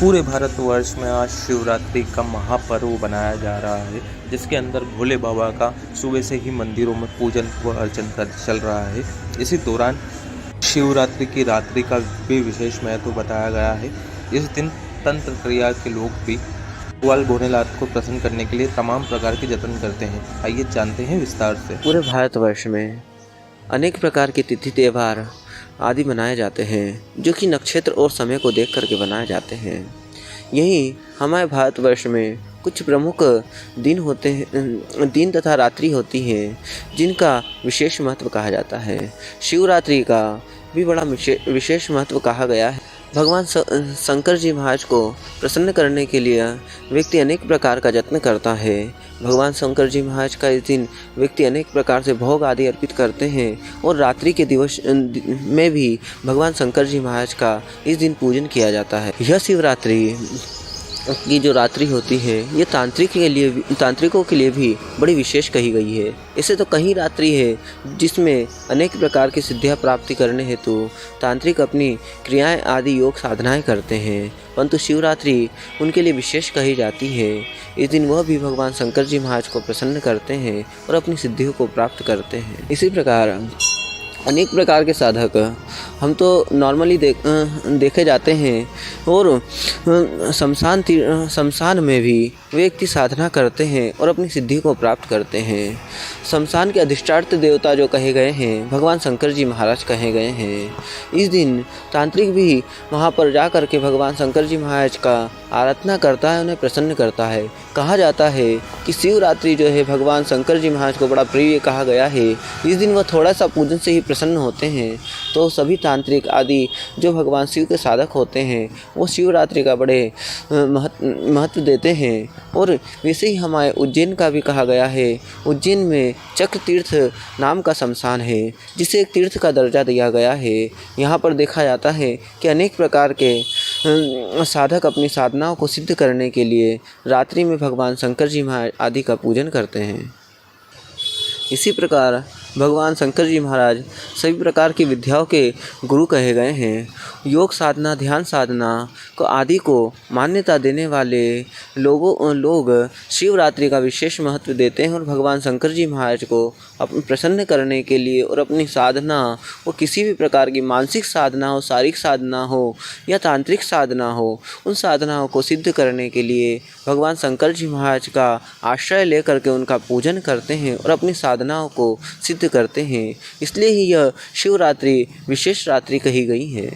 पूरे भारतवर्ष में आज शिवरात्रि का महापर्व मनाया जा रहा है, जिसके अंदर भोले बाबा का सुबह से ही मंदिरों में पूजन व अर्चन चल रहा है। इसी दौरान शिवरात्रि की रात्रि का भी विशेष महत्व बताया गया है। इस दिन तंत्र क्रिया के लोग भी भगवान भोलेनाथ को प्रसन्न करने के लिए तमाम प्रकार के जतन करते हैं। आइए जानते हैं विस्तार से। पूरे भारतवर्ष में अनेक प्रकार के तिथि त्यौहार आदि मनाए जाते हैं, जो कि नक्षत्र और समय को देख करके बनाए जाते हैं। यही हमारे भारतवर्ष में कुछ प्रमुख दिन होते हैं, दिन तथा रात्रि होती हैं, जिनका विशेष महत्व कहा जाता है। शिवरात्रि का भी बड़ा विशेष महत्व कहा गया है। भगवान शंकर जी महाराज को प्रसन्न करने के लिए व्यक्ति अनेक प्रकार का यत्न करता है। भगवान शंकर जी महाराज का इस दिन व्यक्ति अनेक प्रकार से भोग आदि अर्पित करते हैं और रात्रि के दिवस में भी भगवान शंकर जी महाराज का इस दिन पूजन किया जाता है। यह शिवरात्रि की जो रात्रि होती है, ये तांत्रिकों के लिए भी बड़ी विशेष कही गई है। ऐसे तो कई रात्रि है जिसमें अनेक प्रकार की सिद्धियां प्राप्ति करने हेतु तांत्रिक अपनी क्रियाएं आदि योग साधनाएं करते हैं, परंतु शिवरात्रि उनके लिए विशेष कही जाती है। इस दिन वह भी भगवान शंकर जी महाराज को प्रसन्न करते हैं और अपनी सिद्धियों को प्राप्त करते हैं। इसी प्रकार अनेक प्रकार के साधक हम तो नॉर्मली देखे जाते हैं और शमशान में भी व्यक्ति साधना करते हैं और अपनी सिद्धि को प्राप्त करते हैं। शमशान के अधिष्ठात्र देवता जो कहे गए हैं, भगवान शंकर जी महाराज कहे गए हैं। इस दिन तांत्रिक भी वहाँ पर जा कर के भगवान शंकर जी महाराज का आराधना करता है, उन्हें प्रसन्न करता है। कहा जाता है कि शिवरात्रि जो है भगवान शंकर जी महाराज को बड़ा प्रिय कहा गया है। इस दिन वह थोड़ा सा पूजन से ही प्रसन्न होते हैं, तो सभी तांत्रिक आदि जो भगवान शिव के साधक होते हैं वो शिवरात्रि का बड़े महत्व देते हैं। और वैसे ही हमारे उज्जैन का भी कहा गया है। उज्जैन में चक्र तीर्थ नाम का शमशान है, जिसे एक तीर्थ का दर्जा दिया गया है। यहाँ पर देखा जाता है कि अनेक प्रकार के साधक अपनी साधनाओं को सिद्ध करने के लिए रात्रि में भगवान शंकर जी महाराज आदि का पूजन करते हैं। इसी प्रकार भगवान शंकर जी महाराज सभी प्रकार की विद्याओं के गुरु कहे गए हैं। योग साधना, ध्यान साधना को आदि को मान्यता देने वाले लोग शिवरात्रि का विशेष महत्व देते हैं और भगवान शंकर जी महाराज को प्रसन्न करने के लिए और अपनी साधना, वो किसी भी प्रकार की मानसिक साधना हो, शारीरिक साधना हो या तांत्रिक साधना हो, उन साधनाओं को सिद्ध करने के लिए भगवान शंकर जी महाराज का आश्रय लेकर के उनका पूजन करते हैं और अपनी साधनाओं को सिद्ध करते हैं। इसलिए ही यह शिवरात्रि विशेष रात्रि कही गई है।